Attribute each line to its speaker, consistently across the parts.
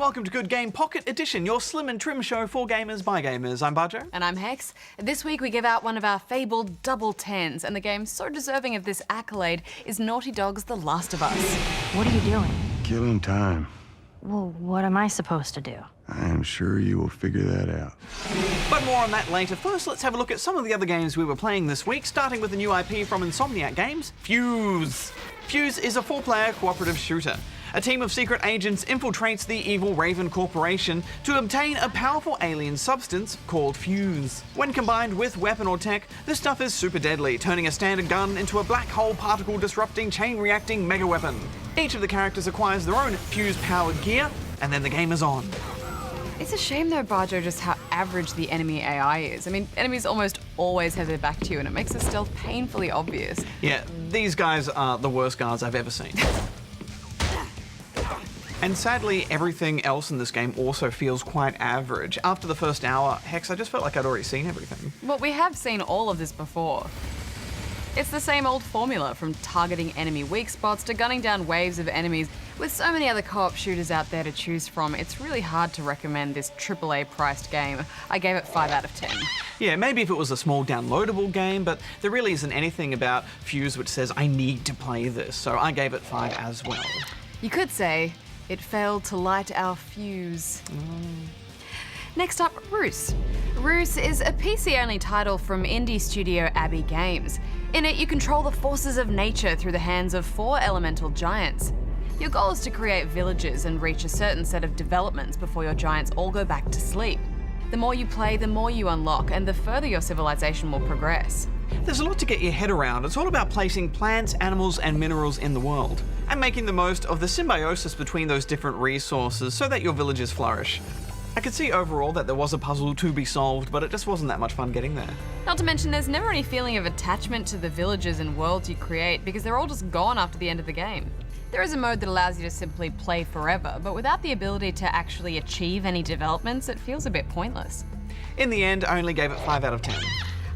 Speaker 1: welcome to Good Game Pocket Edition, your slim and trim show for gamers by gamers. I'm Bajo.
Speaker 2: And I'm Hex. This week we give out one of our fabled double tens, and the game so deserving of this accolade is Naughty Dog's The Last of Us.
Speaker 3: What are you doing?
Speaker 4: Killing time.
Speaker 3: Well, what am I supposed to do?
Speaker 4: I am sure you will figure that out.
Speaker 1: But more on that later. First, let's have a look at some of the other games we were playing this week, starting with a new IP from Insomniac Games, Fuse. Fuse is a 4-player cooperative shooter. A team of secret agents infiltrates the evil Raven Corporation to obtain a powerful alien substance called Fuse. When combined with weapon or tech, this stuff is super deadly, turning a standard gun into a black hole particle disrupting chain reacting mega weapon. Each of the characters acquires their own Fuse-powered gear, and then the game is on.
Speaker 2: It's a shame though, Bajo, just how average the enemy AI is. I mean, enemies almost always have their back to you, and it makes the stealth painfully obvious.
Speaker 1: Yeah, these guys are the worst guards I've ever seen. And sadly, everything else in this game also feels quite average. After the first hour, Hex, I just felt like I'd already seen everything.
Speaker 2: Well, we have seen all of this before. It's the same old formula, from targeting enemy weak spots to gunning down waves of enemies. With so many other co-op shooters out there to choose from, it's really hard to recommend this AAA priced game. I gave it 5 out of 10.
Speaker 1: Yeah, maybe if it was a small downloadable game, but there really isn't anything about Fuse which says I need to play this, so I gave it 5 as well.
Speaker 2: You could say it failed to light our fuse. Next up, REUS. REUS is a PC-only title from indie studio Abbey Games. In it, you control the forces of nature through the hands of 4 elemental giants. Your goal is to create villages and reach a certain set of developments before your giants all go back to sleep. The more you play, the more you unlock, and the further your civilization will progress.
Speaker 1: There's a lot to get your head around. It's all about placing plants, animals, and minerals in the world, and making the most of the symbiosis between those different resources so that your villages flourish. I could see overall that there was a puzzle to be solved, but it just wasn't that much fun getting there.
Speaker 2: Not to mention, there's never any feeling of attachment to the villages and worlds you create because they're all just gone after the end of the game. There is a mode that allows you to simply play forever, but without the ability to actually achieve any developments, it feels a bit pointless.
Speaker 1: In the end, I only gave it 5 out of 10.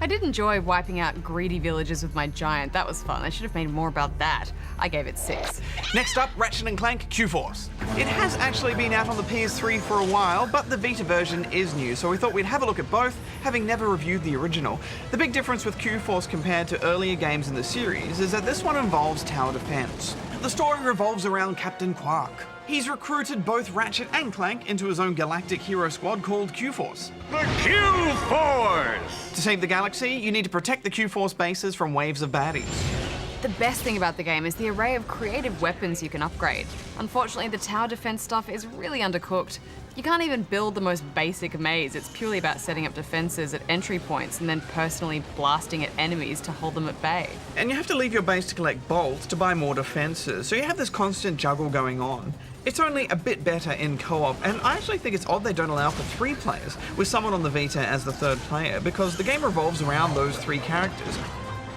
Speaker 2: I did enjoy wiping out greedy villages with my giant. That was fun. I should have made more about that. I gave it 6.
Speaker 1: Next up, Ratchet and Clank QForce. It has actually been out on the PS3 for a while, but the Vita version is new, so we thought we'd have a look at both, having never reviewed the original. The big difference with QForce compared to earlier games in the series is that this one involves tower defense. The story revolves around Captain Quark. He's recruited both Ratchet and Clank into his own galactic hero squad called QForce.
Speaker 5: The QForce!
Speaker 1: To save the galaxy, you need to protect the QForce bases from waves of baddies.
Speaker 2: The best thing about the game is the array of creative weapons you can upgrade. Unfortunately, the tower defense stuff is really undercooked. You can't even build the most basic maze. It's purely about setting up defenses at entry points and then personally blasting at enemies to hold them at bay.
Speaker 1: And you have to leave your base to collect bolts to buy more defenses, so you have this constant juggle going on. It's only a bit better in co-op, and I actually think it's odd they don't allow for 3 players, with someone on the Vita as the 3rd player, because the game revolves around those 3 characters.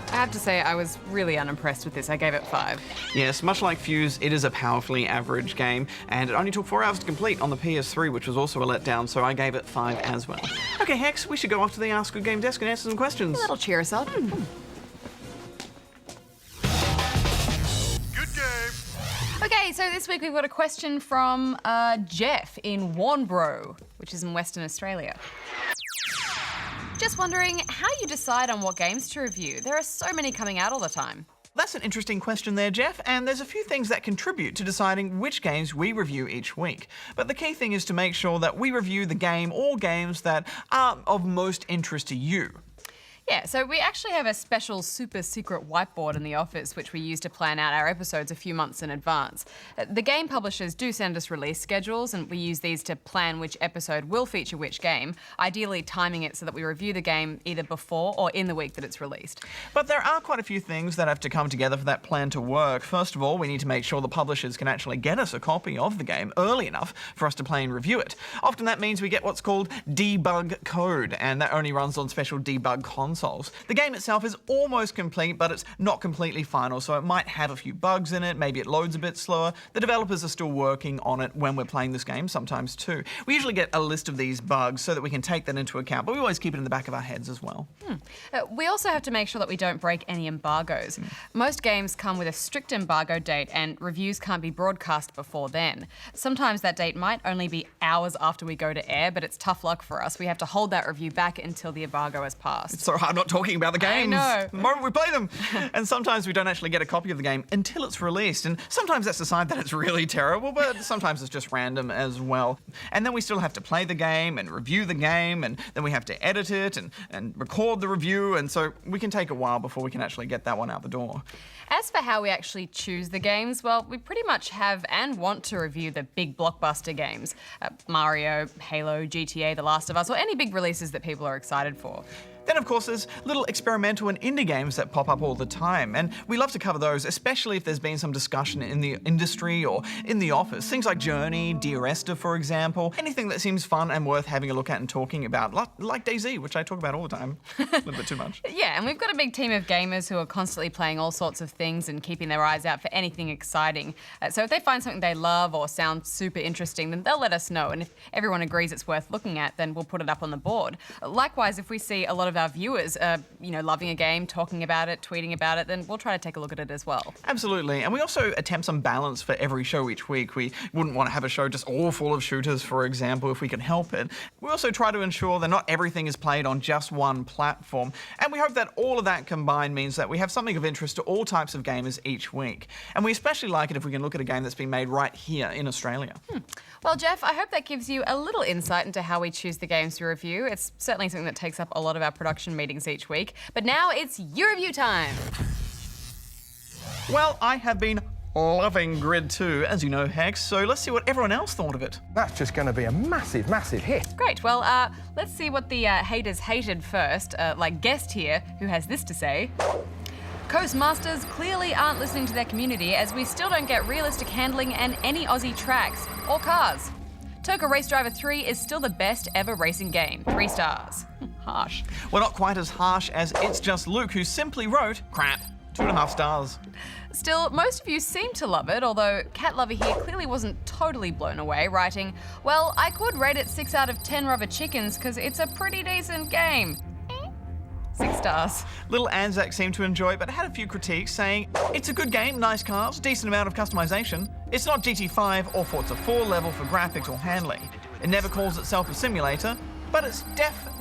Speaker 2: I have to say, I was really unimpressed with this. I gave it 5.
Speaker 1: Yes, much like Fuse, it is a powerfully average game, and it only took 4 hours to complete on the PS3, which was also a letdown, so I gave it 5 as well. Okay, Hex, we should go off to the Ask Good Game desk and answer some questions.
Speaker 2: That'll cheer us up.
Speaker 5: Good game!
Speaker 2: Okay, so this week we've got a question from Jeff in Warnbro, which is in Western Australia. Just wondering how you decide on what games to review. There are so many coming out all the time.
Speaker 1: That's an interesting question there, Jeff, and there's a few things that contribute to deciding which games we review each week. But the key thing is to make sure that we review the game or games that are of most interest to you.
Speaker 2: Yeah, so we actually have a special super secret whiteboard in the office which we use to plan out our episodes a few months in advance. The game publishers do send us release schedules, and we use these to plan which episode will feature which game, ideally timing it so that we review the game either before or in the week that it's released.
Speaker 1: But there are quite a few things that have to come together for that plan to work. First of all, we need to make sure the publishers can actually get us a copy of the game early enough for us to play and review it. Often that means we get what's called debug code, and that only runs on special debug consoles. consoles. The game itself is almost complete, but it's not completely final, so it might have a few bugs in it, maybe it loads a bit slower. The developers are still working on it when we're playing this game, sometimes too. We usually get a list of these bugs so that we can take that into account, but we always keep it in the back of our heads as well.
Speaker 2: We also have to make sure that we don't break any embargoes. Most games come with a strict embargo date and reviews can't be broadcast before then. Sometimes that date might only be hours after we go to air, but it's tough luck for us. We have to hold that review back until the embargo has passed.
Speaker 1: It's so hard not talking about the games.
Speaker 2: I know.
Speaker 1: The moment we play them. And sometimes we don't actually get a copy of the game until it's released. And sometimes that's a sign that it's really terrible, but sometimes it's just random as well. And then we still have to play the game and review the game, and then we have to edit it and record the review, and so we can take a while before we can actually get that one out the door.
Speaker 2: As for how we actually choose the games, well, we pretty much have and want to review the big blockbuster games. Mario, Halo, GTA, The Last of Us, or any big releases that people are excited for.
Speaker 1: Then, of course, there's little experimental and indie games that pop up all the time, and we love to cover those, especially if there's been some discussion in the industry or in the office. Things like Journey, Dear Esther, for example. Anything that seems fun and worth having a look at and talking about, like DayZ, which I talk about all the time. A little bit too much.
Speaker 2: Yeah, and we've got a big team of gamers who are constantly playing all sorts of things and keeping their eyes out for anything exciting. So if they find something they love or sounds super interesting, then they'll let us know, and if everyone agrees it's worth looking at, then we'll put it up on the board. Likewise, if we see a lot of our viewers loving a game, talking about it, tweeting about it, then we'll try to take a look at it as well.
Speaker 1: Absolutely, and we also attempt some balance for every show each week. We wouldn't want to have a show just all full of shooters, for example, if we can help it. We also try to ensure that not everything is played on just one platform, and we hope that all of that combined means that we have something of interest to all types of gamers each week. And we especially like it if we can look at a game that's been made right here in Australia.
Speaker 2: Well, Jeff, I hope that gives you a little insight into how we choose the games to review. It's certainly something that takes up a lot of our production meetings each week. But now it's your review time.
Speaker 1: Well, I have been loving Grid 2, as you know, Hex, so let's see what everyone else thought of it.
Speaker 6: That's just going to be a massive, massive hit.
Speaker 2: Great. Well, let's see what the haters hated first. Like Guest here, who has this to say. Coastmasters clearly aren't listening to their community, as we still don't get realistic handling and any Aussie tracks or cars. Turco Race Driver 3 is still the best ever racing game. 3 stars. Harsh.
Speaker 1: Well, not quite as harsh as It's Just Luke, who simply wrote, crap, 2.5 stars.
Speaker 2: Still, most of you seem to love it, although Cat Lover here clearly wasn't totally blown away, writing, well, I could rate it 6 out of 10 rubber chickens because it's a pretty decent game. 6 stars.
Speaker 1: Little Anzac seemed to enjoy it, but had a few critiques saying, it's a good game, nice cars, decent amount of customization. It's not GT5 or Forza 4 level for graphics or handling. It never calls itself a simulator, but it's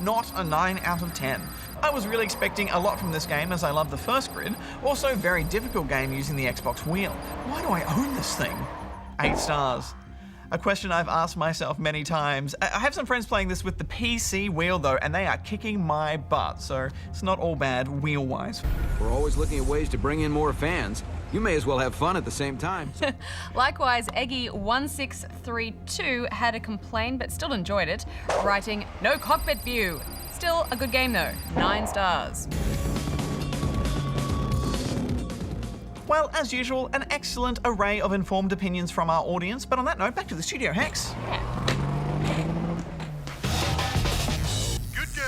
Speaker 1: not a 9 out of 10. I was really expecting a lot from this game, as I love the first Grid. Also, very difficult game using the Xbox wheel. Why do I own this thing? 8 stars. A question I've asked myself many times. I have some friends playing this with the PC wheel though, and they are kicking my butt, so it's not all bad wheel-wise.
Speaker 7: We're always looking at ways to bring in more fans. You may as well have fun at the same time.
Speaker 2: Likewise, Eggy1632 had a complaint but still enjoyed it, writing, no cockpit view. Still a good game though, 9 stars.
Speaker 1: Well, as usual, an excellent array of informed opinions from our audience, but on that note, back to the studio, Hex.
Speaker 5: Good game.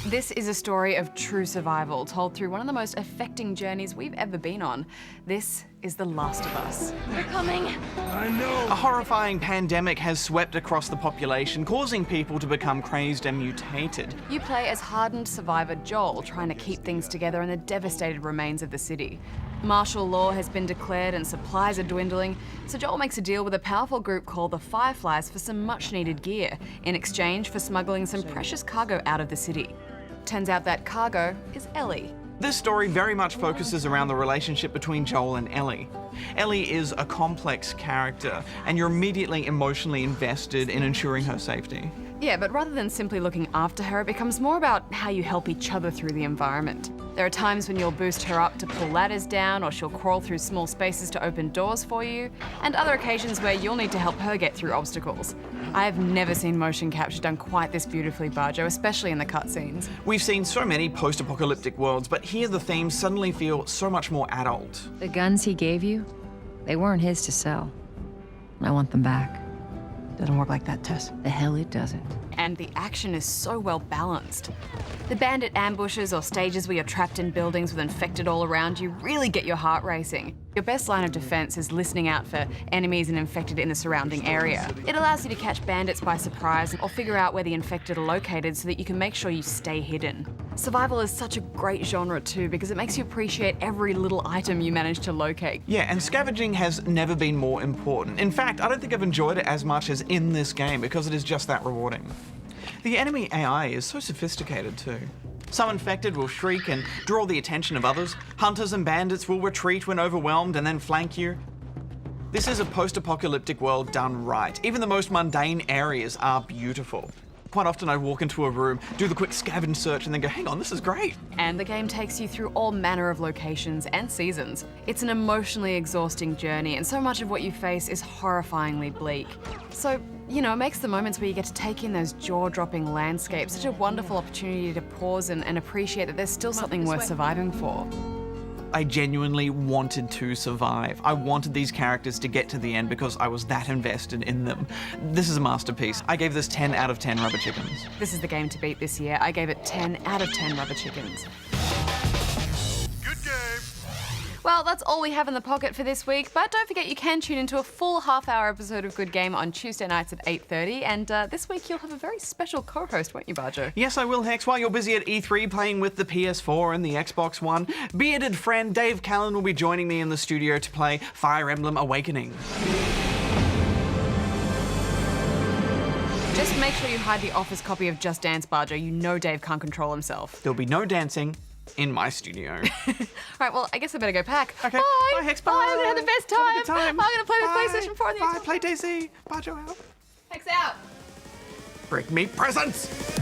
Speaker 2: This is a story of true survival, told through one of the most affecting journeys we've ever been on. This is The Last of Us.
Speaker 3: They're coming.
Speaker 1: A horrifying pandemic has swept across the population, causing people to become crazed and mutated.
Speaker 2: You play as hardened survivor Joel, trying to keep things together in the devastated remains of the city. Martial law has been declared and supplies are dwindling, so Joel makes a deal with a powerful group called the Fireflies for some much-needed gear, in exchange for smuggling some precious cargo out of the city. Turns out that cargo is Ellie.
Speaker 1: This story very much focuses around the relationship between Joel and Ellie. Ellie is a complex character, and you're immediately emotionally invested in ensuring her safety.
Speaker 2: Yeah, but rather than simply looking after her, it becomes more about how you help each other through the environment. There are times when you'll boost her up to pull ladders down, or she'll crawl through small spaces to open doors for you, and other occasions where you'll need to help her get through obstacles. I have never seen motion capture done quite this beautifully, Barjo, especially in the cutscenes.
Speaker 1: We've seen so many post-apocalyptic worlds, but here the themes suddenly feel so much more adult.
Speaker 8: The guns he gave you, they weren't his to sell. I want them back.
Speaker 3: Doesn't work like that, Tess.
Speaker 8: The hell it doesn't.
Speaker 2: And the action is so well balanced. The bandit ambushes or stages where you're trapped in buildings with infected all around you really get your heart racing. Your best line of defense is listening out for enemies and infected in the surrounding area. It allows you to catch bandits by surprise or figure out where the infected are located so that you can make sure you stay hidden. Survival is such a great genre too because it makes you appreciate every little item you manage to locate.
Speaker 1: Yeah, and scavenging has never been more important. In fact, I don't think I've enjoyed it as much as in this game because it is just that rewarding. The enemy AI is so sophisticated too. Some infected will shriek and draw the attention of others. Hunters and bandits will retreat when overwhelmed and then flank you. This is a post-apocalyptic world done right. Even the most mundane areas are beautiful. Quite often I walk into a room, do the quick scavenge search and then go, hang on, this is great.
Speaker 2: And the game takes you through all manner of locations and seasons. It's an emotionally exhausting journey and so much of what you face is horrifyingly bleak. So, you know, it makes the moments where you get to take in those jaw-dropping landscapes such a wonderful opportunity to pause and appreciate that there's still something worth surviving for.
Speaker 1: I genuinely wanted to survive. I wanted these characters to get to the end because I was that invested in them. This is a masterpiece. I gave this 10 out of 10 rubber chickens.
Speaker 2: This is the game to beat this year. I gave it 10 out of 10 rubber chickens.
Speaker 5: Good game.
Speaker 2: Well, that's all we have in the pocket for this week, but don't forget you can tune into a full half-hour episode of Good Game on Tuesday nights at 8:30, and this week you'll have a very special co-host, won't you, Barjo?
Speaker 1: Yes, I will, Hex. While you're busy at E3 playing with the PS4 and the Xbox One, bearded friend Dave Callan will be joining me in the studio to play Fire Emblem Awakening.
Speaker 2: Just make sure you hide the Office copy of Just Dance, Barjo. You know Dave can't control himself.
Speaker 1: There'll be no dancing in my studio.
Speaker 2: Right, well, I guess I better go pack.
Speaker 1: Okay.
Speaker 2: Bye.
Speaker 1: Bye, Hex. Bye.
Speaker 2: I'm gonna have the best time.
Speaker 1: Have a good time.
Speaker 2: I'm gonna play with
Speaker 1: Bye.
Speaker 2: PlayStation 4 on the
Speaker 1: Bye.
Speaker 2: Xbox.
Speaker 1: Play DayZ. Bye, Joel.
Speaker 2: Hex out.
Speaker 1: Bring me presents.